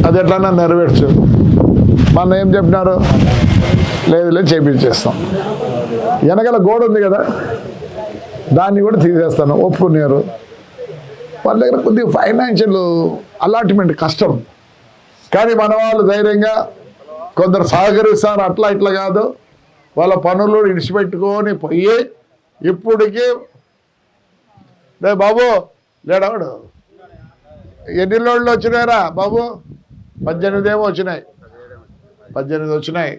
అది ఎట్లన్నా నెరవేర్చు. మన ఏం చెప్పినారు, లేదు చేయించేస్తాం. వెనకాల గోడ ఉంది కదా, దాన్ని కూడా తీసేస్తాను ఒప్పుకున్నారు. వాళ్ళ దగ్గర కొద్దిగా ఫైనాన్షియల్ అలాట్మెంట్ కష్టం, కానీ మన వాళ్ళు ధైర్యంగా కొందరు సహకరిస్తారు. అట్లా ఇట్లా కాదు, వాళ్ళ పనులు ఇడిచిపెట్టుకొని పోయి ఇప్పటికీ లే బాబు లేడవాడు. ఎన్ని లోడ్లు వచ్చినాయిరా బాబు? 18 ఏమో వచ్చినాయి, 18 వచ్చినాయి.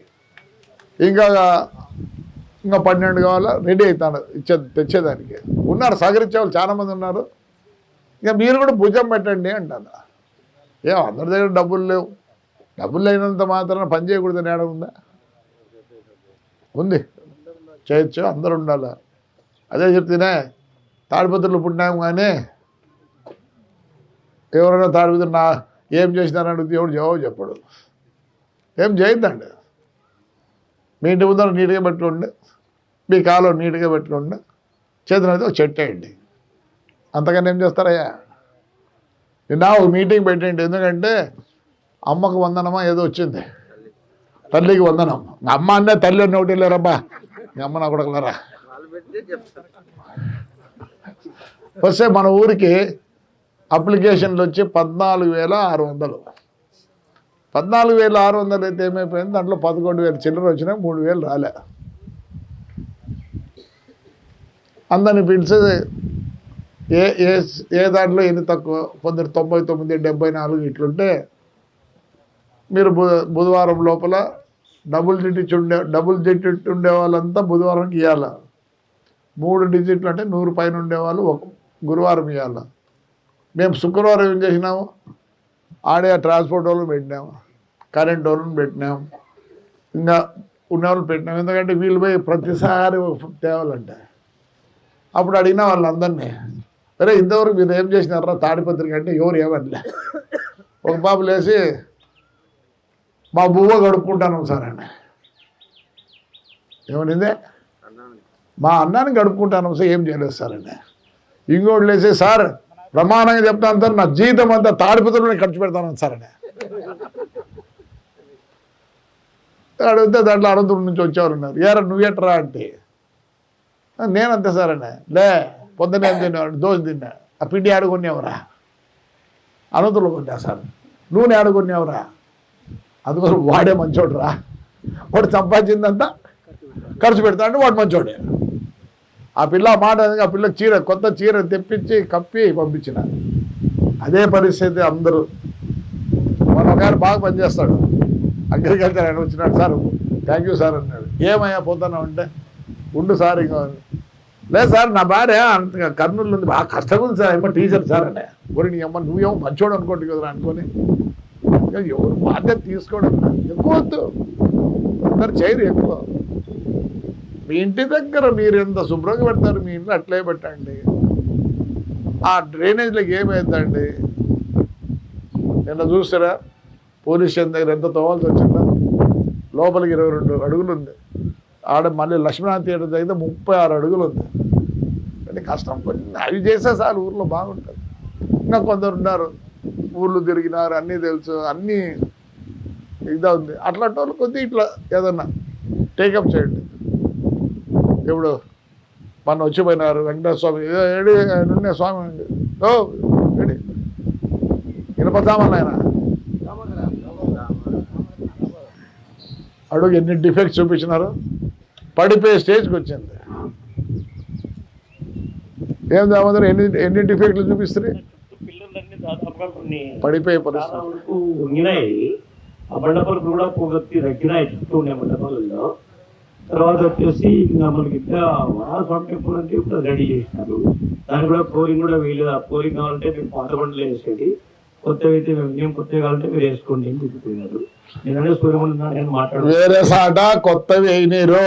ఇంకా 12 కావాలా, రెడీ అవుతాను తెచ్చేదానికి. ఉన్నారు సహకరించే వాళ్ళు చాలామంది ఉన్నారు. ఇక మీరు కూడా భుజం పెట్టండి అంటాను. అందరి దగ్గర డబ్బులు లేవు, డబ్బులు లేనంత మాత్రాన పని చేయకూడదని ఏడ ఉందా? ఉంది, చేయొచ్చు, అందరూ ఉండాలి. అదే చెప్తేనే తాడిపత్రులు పుట్టినాము, కానీ ఎవరైనా తాడిపత్రులు నా ఏం చేసినారని అడిగితే ఎవడు జవాబు చెప్పడు. ఏం చేయొద్దండి. మీ ఇంటి ముందర నీట్గా పెట్టుకోండి, మీ కాలు నీట్గా పెట్టుకోండి, చేతులైతే ఒక చెట్టు వేయండి. అంతకన్నా ఏం చేస్తారయ్యా? నిన్న ఒక మీటింగ్ పెట్టండి. ఎందుకంటే అమ్మకు వందనమా ఏదో వచ్చింది, తల్లికి వందనం. అమ్మ అంటే తల్లి అని ఒకటి లేరబ్బా, మీ అమ్మ నా కొడకలరా. వస్తే మన ఊరికి అప్లికేషన్లు వచ్చి 14,600. 14,600 అయితే ఏమైపోయింది, దాంట్లో 11,000 చిల్లర వచ్చినాయి, 3,000 రాలే. అందరిని పిలిచి ఏ దాంట్లో ఎన్ని తక్కువ, కొందరు 99, 74 ఇట్లుంటే మీరు బుధవారం లోపల డబుల్ డిజిట్ ఉండే వాళ్ళంతా బుధవారంకి ఇవ్వాలి. 3 డిజిట్లు అంటే 100 పైన ఉండేవాళ్ళు గురువారం ఇవ్వాలి. మేము శుక్రవారం ఏం చేసినాము, ఆడే ట్రాన్స్పోర్ట్ వాళ్ళని పెట్టినాము, కరెంట్ వాళ్ళని పెట్టినాము, ఇంకా ఉన్నవాళ్ళు పెట్టినాము. ఎందుకంటే వీళ్ళు పోయి ప్రతిసారి తేవాలంటే. అప్పుడు అడిగిన వాళ్ళందరినీ, సరే ఇంతవరకు మీరు ఏం చేసినారా తాడిపత్రికి అంటే ఎవరు ఏమనలే. ఒక బాబు లేచి మా బువ్వ గడుపుకుంటాను సార్ అని. ఏమనిందే? మా అన్నాన్ని గడుపుకుంటాను సార్, ఏం చేయలేదు సార్ అని. ఇంకోటి లేచి సార్ ప్రమాణంగా చెప్తాను సార్, నా జీవితం అంతా తాడిపత్రులని ఖర్చు పెడతాను సార్ అని అడిగితే దాంట్లో అనంతపురం నుంచి వచ్చేవారు ఉన్నారు. ఏరా నువ్వేట్రా అంటే, నేనంతే సార్ అని. లే పొద్దున్న ఏం తినేవాడు, దోశ తిన్నా. ఆ పిండి ఆడుకునేవరా? అనంతపురంలో కొన్నా సార్. నూనె ఆడుకునేవరా? అందుకోసం వాడే మంచోడు రా, వాడు సంపాదించిందంతా ఖర్చు పెడతా అంటే వాడు మంచోడే. ఆ పిల్ల మాట, ఆ పిల్లకి కొత్త చీర తెప్పించి కప్పి పంపించిన. అదే పరిస్థితి అందరూ. మన ఒక ఆయన బాగా పనిచేస్తాడు, అగ్రికల్చర్ ఆయన వచ్చినాడు. సార్ థ్యాంక్ యూ సార్ అన్నాడు. ఏమయ్యా పోతాను అంటే, ఉండు సార్ ఇంకా. లేదు సార్ నా భార్య అంతగా కర్నూలు ఉంది, బాగా కష్టంగా ఉంది సార్, ఏమో టీచర్ సార్ అనే. ఒరి నీ అమ్మ నువ్వేమో మంచోడు అనుకోండి కదరా అనుకొని ఎవరు బాధ్యత తీసుకోవడం ఎక్కువ వద్దు, అందరు చేయరు ఎక్కువ. మీ ఇంటి దగ్గర మీరు ఎంత శుభ్రంగా పెడతారు, మీ ఇంట్లో అట్లే పెట్టండి. ఆ డ్రైనేజ్లోకి ఏమవుతుందండి? నిన్న చూస్తారా పోలీస్ స్టేషన్ దగ్గర ఎంత తోవాల్సి వచ్చిందో? లోపలికి 22 అడుగులు ఉంది. ఆడ మళ్ళీ లక్ష్మీనాథ్ థియేటర్ దగ్గర 36 అడుగులు ఉంది. అంటే కష్టం కొన్ని అవి చేసే సార్ ఊర్లో బాగుంటుంది. ఇంకా కొందరు ఉన్నారు ఊర్లు తిరిగినారు, అన్నీ తెలుసు, అన్నీ ఇదా ఉంది. అట్లాంటి వాళ్ళు కొద్దిగా ఇట్లా ఏదన్నా టేకప్ చేయండి. ఇప్పుడు మన వచ్చిపోయినారు వెంకటేశ్వర స్వామి, ఏడి నుండే స్వామి అండి, ఓ ఏడి ఇనపతామని ఆయన అడుగు ఎన్ని డిఫెక్ట్స్ చూపించినారు, పడిపోయే స్టేజ్కి వచ్చింది. ఏం దామోదరు ఎన్ని డిఫెక్ట్లు చూపిస్తుంది, పడిపోయే పరిస్థితి. ఆ బండపరుపు కూడా పోగొత్తి రగ్గినాయి చుట్టూ ఉండే మండపాలలో. తర్వాత వచ్చేసి ఇంకా మనకి స్వామి టెంపుల్ అంటే ఇప్పుడు రెడీ చేసినారు. దానికి కూడా ఫ్లోరింగ్ కూడా వేయలేదు. ఆ ఫ్లోరింగ్ కావాలంటే మేము పాత బండ్లు వేసేది, కొత్తవి అయితే మేము కొత్తవి కావాలంటే మీరు వేసుకోండి అని చెప్పిపోయినారు. నేనంటే సూర్యమండలం మాట్లాడు వేరే సాట కొత్తవి అయినారు,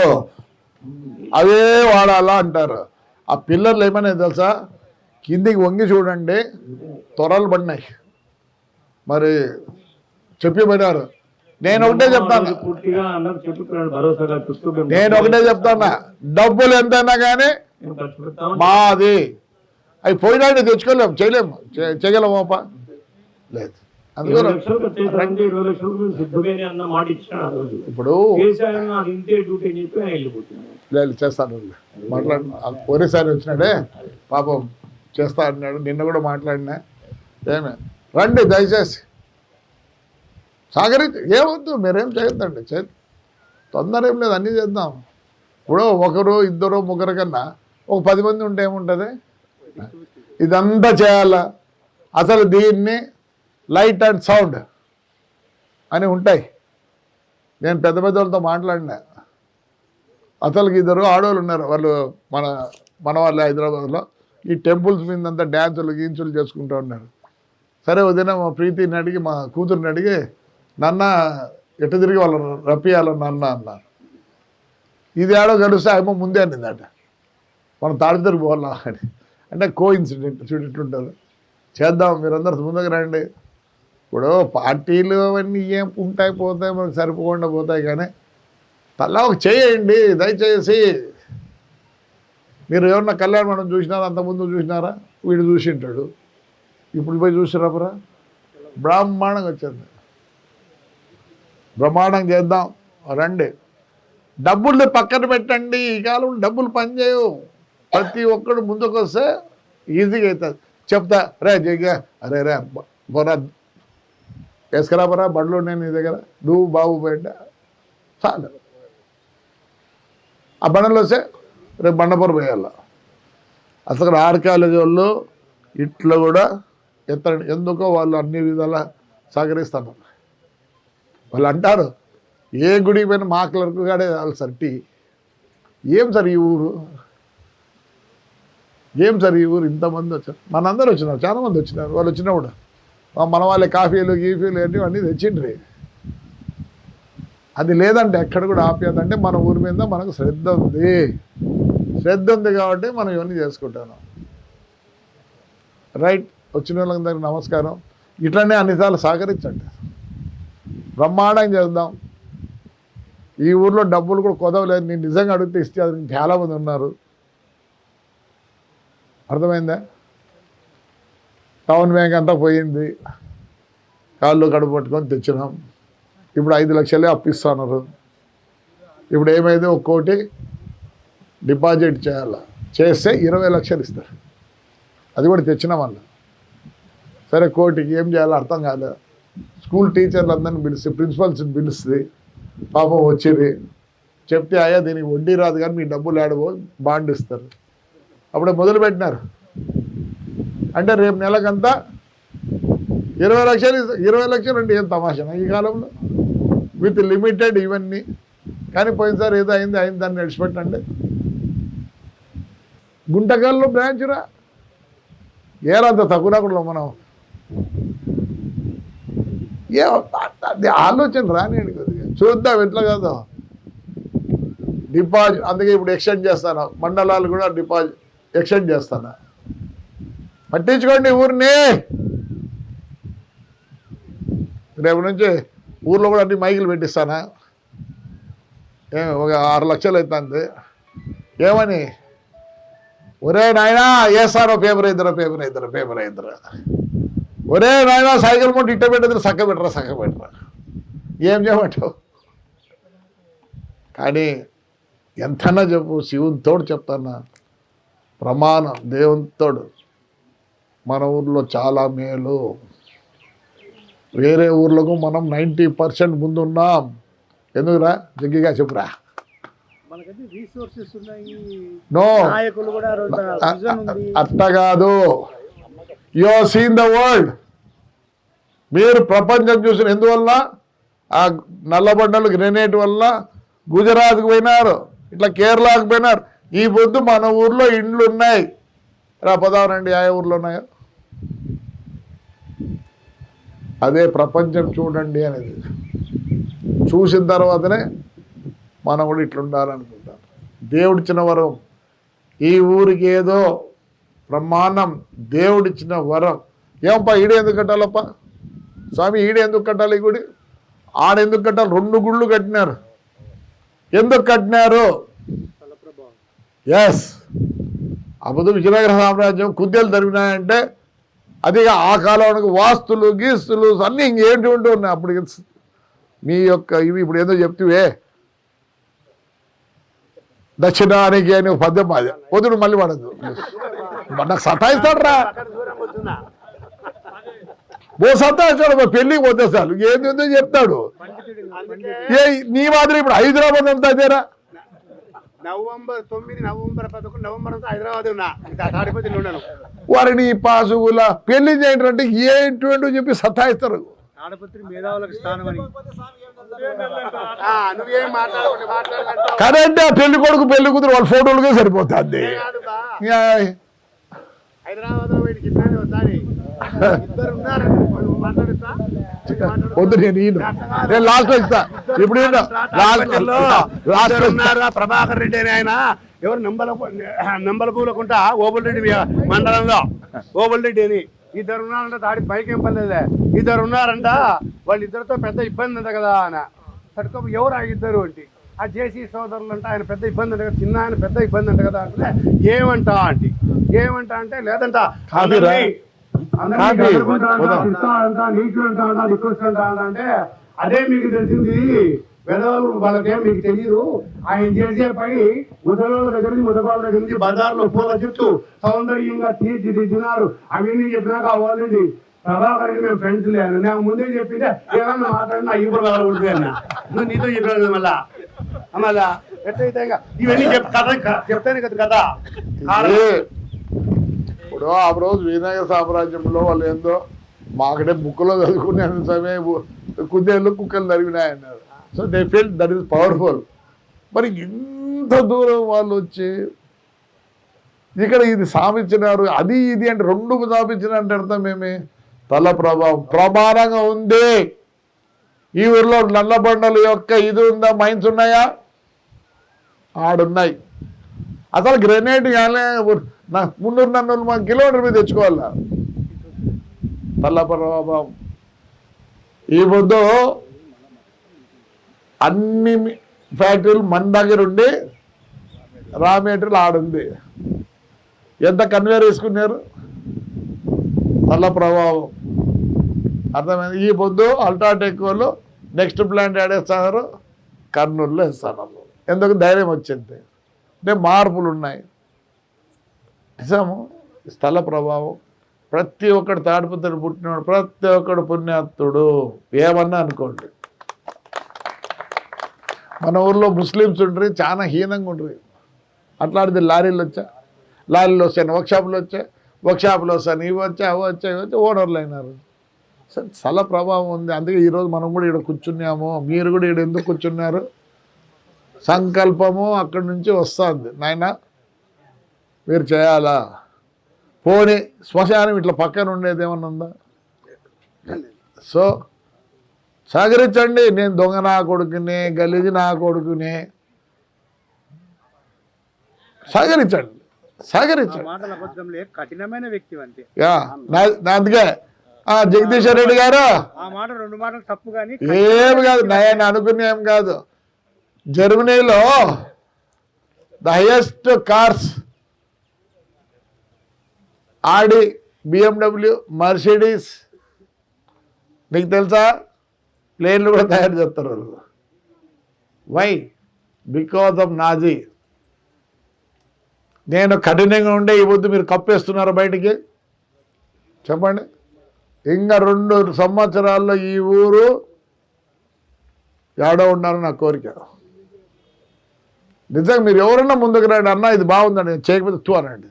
అవే వాడాలా అంటారు. ఆ పిల్లర్లు ఏమైనా తెలుసా, కిందికి వంగి చూడండి త్వరలు పడినాయి. మరి చెప్పిపోయినారు. నేను ఒకటే చెప్తాను, డబ్బులు ఎంతైనా కానీ మాది. అవి పోయినాడు తెచ్చుకోలేము, చేయలేము, చేయగలమోప లేదు. అందుకని 20 లక్షలు ఖర్చు అవుతారంటే 20 లక్షలు మేము సిద్ధమేనే అన్న మాట ఇచ్చాడు ఆ రోజు. ఇప్పుడు కేసీఆర్ నాకు ఇంతే డ్యూటీ అని చెప్పి ఆయన వెళ్ళిపోతున్నాడు. లేదు చేస్తాను మాట్లాడి ఒరేసారి వచ్చినాడే పాపం చేస్తా అన్నాడు. నిన్న కూడా మాట్లాడినా ఏమే రండి దయచేసి సాగరించి ఏమవుతుంది మీరేం చేయొద్దండి తొందర ఏం లేదు అన్నీ చేద్దాం. ఇప్పుడు ఒకరు ఇద్దరు ముగ్గురు కన్నా ఒక 10 మంది ఉంటే ఏముంటుంది ఇదంతా చేయాలా. అసలు దీన్ని లైట్ అండ్ సౌండ్ అని ఉంటాయి. నేను పెద్ద పెద్దవాళ్ళతో మాట్లాడినా అసలు ఇద్దరు ఆడవాళ్ళు ఉన్నారు. వాళ్ళు మన వాళ్ళు హైదరాబాద్లో ఈ టెంపుల్స్ మీదంతా డ్యాన్సులు గీన్సులు చేసుకుంటూ ఉన్నారు. సరే వదిన మా ప్రీతిని అడిగి మా కూతురిని అడిగి నాన్న ఎటు తిరిగి వాళ్ళు రప్పియాలని నాన్న అన్నారు. ఇది ఆడో గడుస్తే ఏమో ముందే అనిందట మనం తాడితరికి పోవాలా అని. అంటే కో-ఇన్సిడెంట్ చూడేట్లుంటారు. చేద్దాం మీరందరూ ముందుకు రండి. ఇప్పుడు పార్టీలు అవన్నీ ఏం ఉంటాయి పోతాయి మనకు సరిపోకుండా పోతాయి. కానీ తలా ఒక చేయండి దయచేసి. మీరు ఎవరన్నా కళ్యాణ మండపం చూసినారా? అంతకుముందు చూసినారా? వీడు చూసి ఉంటాడు. ఇప్పుడు పోయి చూసిరాపరా బ్రహ్మాండంగా వచ్చింది. బ్రహ్మాండం చేద్దాం రండి. డబ్బులు పక్కన పెట్టండి. ఈ కాలంలో డబ్బులు పనిచేయవు. ప్రతి ఒక్కడు ముందుకు వస్తే ఈజీగా అవుతుంది. చెప్తా రే జగ్గా అరే రే బొరా వేసుకురాబరా బండ్లు ఉన్నాయి నీ దగ్గర నువ్వు బాబు బయట చాలు. ఆ బండలు వస్తే రేపు బండపూర పోయాల. అసలు ఆర్కాలజీ వాళ్ళు ఇట్లా కూడా ఎత్తండి. ఎందుకో వాళ్ళు అన్ని విధాలా సహకరిస్తారు. వాళ్ళు అంటారు ఏ గుడికి పోయినా మా క్లర్క్ గాడే వాళ్ళు సార్ టీ. ఏం సార్ ఈ ఊరు ఏం సార్ ఈ ఊరు ఇంతమంది వచ్చారు. మనందరూ వచ్చినారు, చాలామంది వచ్చినారు. వాళ్ళు వచ్చినప్పుడు మన వాళ్ళే కాఫీలు గీఫీలు అన్నీ తెచ్చిండ్రి. అది లేదంటే ఎక్కడ కూడా ఆప్యాయత అంటే మన ఊరి మీద మనకు శ్రద్ధ ఉంది. శ్రద్ధ ఉంది కాబట్టి మనం ఇవన్నీ చేసుకుంటాను. రైట్. వచ్చిన వాళ్ళందరికీ నమస్కారం. ఇట్లనే అన్నిసార్లు సహకరించండి. బ్రహ్మాండంగా చేద్దాం. ఈ ఊర్లో డబ్బులు కూడా కుదవలేదు. నేను నిజంగా అడిగితే ఇస్తే అది చాలామంది ఉన్నారు. అర్థమైందా? టౌన్ బ్యాంక్ అంతా పోయింది. కాళ్ళు కడుపు పట్టుకొని తెచ్చినాం. ఇప్పుడు 5 లక్షలే అప్పిస్తున్నారు. ఇప్పుడు ఏమైంది 1 కోటి డిపాజిట్ చేయాలి. చేస్తే 20 లక్షలు ఇస్తారు. అది కూడా తెచ్చినాం అన్న. సరే కోటికి ఏం చేయాలో అర్థం కాలేదు. స్కూల్ టీచర్లు అందరిని పిలిచి ప్రిన్సిపల్స్ని పిలిచి పాపం వచ్చేది చెప్తే అయ్యా దీనికి వడ్డీ రాదు కానీ మీ డబ్బులు ఆడబో బాండ్ ఇస్తారు. అప్పుడే మొదలుపెట్టినారు. అంటే రేపు నెలకంతా 20 లక్షలు 20 లక్షలు అంటే ఏం తమాషా ఈ కాలంలో విత్ లిమిటెడ్ ఇవన్నీ. కానీ పోయినసారి ఏదో అయింది దాన్ని నడిచిపెట్టండి. గుంటకల్లో బ్రాంచ్రా ఏరంత తక్కువ మనం ఏ ఆలోచన రానియండి కొద్దిగా చూద్దాం ఎట్లా కాదు. డిపాజిట్ అందుకే ఇప్పుడు ఎక్స్టెండ్ చేస్తాను. మండలాలు కూడా డిపాజిట్ ఎక్స్టెండ్ చేస్తాను. పట్టించుకోండి ఊరిని. రేపు నుంచి ఊర్లో కూడా అన్ని మైకులు పెట్టిస్తానా. ఒక 6 లక్షలు అవుతుంది. ఏమని ఒరే నాయనా వేస్తారో పేపర్ ఇద్దరు ఒరే నాయనా సైకిల్ మొంటి ఇట్ట పెట్టదు సక్క పెట్టరా ఏం చేయమంటావు. కానీ ఎంతన్నా చెప్పు శివునితోడు చెప్తానా ప్రమాణం దేవునితోడు మన ఊర్లో చాలా మేలు. వేరే ఊర్లకు మనం 90% ముందున్నాం. ఎందుకురా జగ్గిగా చెప్పురా. నో అట్ట కాదు. You have seen the world. మీరు ప్రపంచం చూసిన ఎందువల్ల ఆ నల్లబండలు గ్రెనేట్ వల్ల గుజరాత్కి పోయినారు, ఇట్లా కేరళకు పోయినారు. ఈ పొద్దు మన ఊర్లో ఇండ్లు ఉన్నాయి. పదావనండి ఆయా ఊర్లో ఉన్నాయో. అదే ప్రపంచం చూడండి అనేది. చూసిన తర్వాతనే మనం కూడా ఇట్లా ఉండాలనుకుంటాం. దేవుడిచ్చిన వరం. ఈ ఊరికి ఏదో బ్రహ్మాండం దేవుడిచ్చిన వరం. ఏమప్పా ఈడే ఎందుకు కట్టాలప్ప స్వామి? ఈడే ఎందుకు కట్టాలి ఈ గుడి? ఆడెందుకు కట్టాలి? 2 గుళ్ళు కట్టినారు. ఎందుకు కట్టినారు? ఎస్ అబద్ధ విజయనగర సామ్రాజ్యం కుద్దెలు తరిగినాయంటే అది ఆ కాలానికి వాస్తులు గీస్తులు అన్నీ ఇంకేంటి ఉన్నాయి. అప్పుడు మీ యొక్క ఇవి ఇప్పుడు ఏదో చెప్తివే దక్షిణానికి అని ఒక పద్యం మాది పొద్దుడు మళ్ళీ పడదు నాకు సతాయిస్తాడు రా ఓ సతాయిస్తాడు పెళ్ళికి పోతే చాలు ఏందో చెప్తాడు. నీ మాదిరి ఇప్పుడు హైదరాబాద్ అంతా అదేరా. నవంబర్ 9 నవంబర్ 11 నవంబర్ అంతా హైదరాబాద్ ఉన్నా తాడిపత్రిలో ఉన్నాను. వారిని పాసుగుల పెళ్లి చేయంటే ఏంటో చెప్పి సతాయిస్తారు. తాడిపత్రి మేధావులకు స్థానం అని నువ్వేం మాట్లాడుకుంటే కరెంట్ పెళ్లి కొడుకు పెళ్లి కూతురు వాళ్ళ ఫోటోలుగా సరిపోతుంది. హైదరాబాద్ లో వీడికి ఇట్లానే ఒకసారి ఇద్దరు ఉన్నారు వద్దు నేను లాస్ట్ ఇస్తా ఇప్పుడు ప్రభాకర్ రెడ్డి అని ఆయన ఎవరు నంబలపూలకుంట ఓబుల్ రెడ్డి మండలంలో ఓబుల్ రెడ్డి అని ఇద్దరు ఉన్నారంట. తాడి పైకి ఏం పనిలేదే ఇద్దరు ఉన్నారంట. వాళ్ళిద్దరితో పెద్ద ఇబ్బంది అంట కదా ఆయన తట్టుకో ఎవరు ఆ ఇద్దరు అంటే ఆ జేసీ సోదరులు అంటే ఆయన పెద్ద ఇబ్బంది అంట కదా చిన్న ఆయన పెద్ద ఇబ్బంది అంట కదా అంటే ఏమంటా అంటే లేదంట అంటే అదే మీకు తెలిసింది వెదవాళ్ళు వాళ్ళకేం మీకు తెలియదు. ఆయన చేసే పని ముసలోళ్ళ దగ్గర నుంచి ముసపాళ్ళ దగ్గర నుంచి బజార్లో పూల చుట్టూ సౌందర్యంగా తీర్చిదిద్దినారు. అవన్నీ చెప్పినాక అవ్వాలండి ప్రభాకర్కి మేము ఫ్రెండ్స్ లేదు నాకు ముందే చెప్పింటే ఏమన్నా మాట్లాడినా ఇప్పుడు కదా ఉంటుంది అన్న నువ్వు నీతో చెప్పాను మళ్ళా ఎట్లయితే ఇవన్నీ చెప్తాను కదా. ఇప్పుడు ఆ రోజు వినాయక సామ్రాజ్యంలో వాళ్ళు ఏందో మాకడే బుక్లో చదువుకునే సమయం కుదేళ్ళు కుక్కలు తరిగినాయన్నారు. So they feel that is powerful. మరి ఇంత దూరం వాళ్ళు వచ్చి ఇక్కడ ఇది సాధించినారు అది ఇది అంటే రెండు సాధించినంటే అర్థం ఏమి తల ప్రభావం ప్రమాణంగా ఉంది. ఈ ఊర్లో నల్లబండల యొక్క ఇది ఉందా మైన్స్ ఉన్నాయా ఆడున్నాయి. అసలు గ్రెనేడ్ కానీ 300-400 కిలోమీటర్ మీద తెచ్చుకోవాలా తల్ల ప్రభావం. ఈ పొద్దు అన్ని ఫ్యాక్టరీలు మన దగ్గర ఉండి రా మెటీరియల్ ఆడుంది. ఎంత కన్వేర్ వేసుకున్నారు తల్ల ప్రభావం అర్థమైంది. ఈ పొద్దు అల్ట్రాటెక్ వాళ్ళు నెక్స్ట్ ప్లాంట్ ఆడేస్తున్నారు కర్నూలులో వేస్తున్నారు. ఎందుకు ధైర్యం వచ్చింది అంటే మార్పులు ఉన్నాయి. నిజము స్థల ప్రభావం. ప్రతి ఒక్కడు తాడిపత్రి పుట్టినవాడు ప్రతి ఒక్కడు పుణ్యాత్తుడు ఏమన్నా అనుకోండి. మన ఊర్లో ముస్లిమ్స్ ఉండ్రి చాలా హీనంగా ఉండ్రి. అట్లాంటిది లారీలు వస్తాయి వర్క్షాపులు వచ్చాయి వర్క్షాపులు వస్తాను ఇవి వచ్చాయి అవి వచ్చి ఓనర్లు అయినారు. స్థల ప్రభావం ఉంది. అందుకే ఈరోజు మనం కూడా ఇక్కడ కూర్చున్నాము. మీరు కూడా ఇక్కడ ఎందుకు కూర్చున్నారు సంకల్పము అక్కడి నుంచి వస్తుంది. నాయన మీరు చేయాలా పోనీ శ్మశానం ఇట్లా పక్కన ఉండేది ఏమన్నా ఉందా? సో సహకరించండి. నేను దొంగ నా కొడుకునే గలీజి నా కొడుకునే సహకరించండి. కఠినమైన వ్యక్తి అంతే. అందుకే జగదీశ్వర్ రెడ్డి గారు తప్పు కానీ ఏమి కాదు నేను అనుకునే ఏం కాదు. జర్మనీలో the highest cars Audi BMW Mercedes నీకు తెలుసా ప్లేన్లు కూడా తయారు చేస్తారు వాళ్ళు. Why because of Nazi. నేను కఠినంగా ఉండే ఈ వద్దు మీరు కప్పేస్తున్నారు బయటికి చెప్పండి. ఇంకా 2 సంవత్సరాల్లో ఈ ఊరు ఏడో ఉండాలని నా కోరిక. నిజంగా మీరు ఎవరన్నా ముందుకు రండి అన్న ఇది బాగుందండి చేయకపోతే తూ అనండి.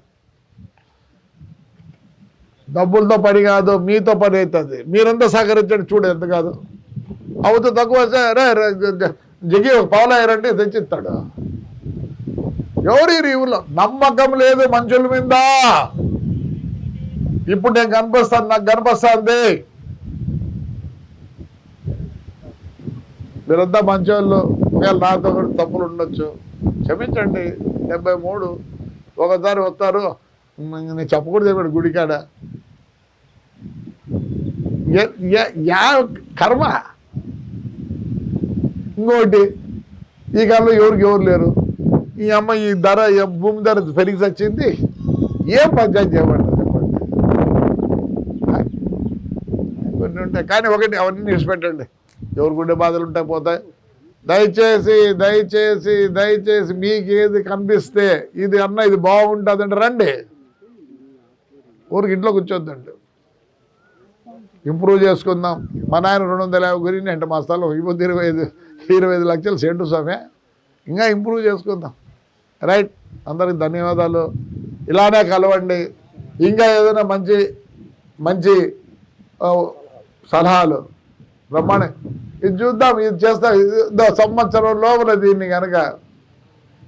డబ్బులతో పని కాదు మీతో పని అవుతుంది. మీరంతా సహకరించండి. చూడు ఎంత కాదు అవుతుంది తక్కువ జగి ఒక పావులాయరంటే తెచ్చిస్తాడు. ఎవరు ఈ ఊళ్ళో నమ్మకం లేదు మనుషుల మీద. ఇప్పుడు నేను కనిపిస్తాను నాకు కనిపిస్తుంది. మీరంతా మంచోళ్ళు. నాతో కూడా తప్పులు ఉండొచ్చు క్షమించండి. 73 ఒకసారి వస్తారు నేను చెప్పకూడదు చెప్పాడు గుడికాడ యా కర్మ. ఇంకోటి ఈ కాలంలో ఎవరు లేరు. ఈ అమ్మ ఈ ధర భూమి ధర పెరిగి వచ్చింది ఏం పంచాయతీ చేయమంటారు చెప్పండి. అంటే కానీ ఒకటి అవన్నీ నిలిచిపెట్టండి, ఎవరు గుండె బాధలు ఉంటాయి పోతాయి. దయచేసి దయచేసి దయచేసి మీకు ఏది కనిపిస్తే ఇది అన్న ఇది బాగుంటుందంటే రండి, ఊరికి ఇంట్లో కూర్చోద్దండి. ఇంప్రూవ్ చేసుకుందాం. మా నాయన 250 గురించి అంటే మా స్థలం ఇప్పుడు 25 లక్షలు సెంటు స్వామి, ఇంకా ఇంప్రూవ్ చేసుకుందాం. రైట్, అందరికి ధన్యవాదాలు. ఇలానే కలవండి. ఇంకా ఏదైనా మంచి మంచి సలహాలు బ్రహ్మాండం ఇది చూద్దాం, ఇది చేస్తాం. సంవత్సరం లోపల దీన్ని కనుక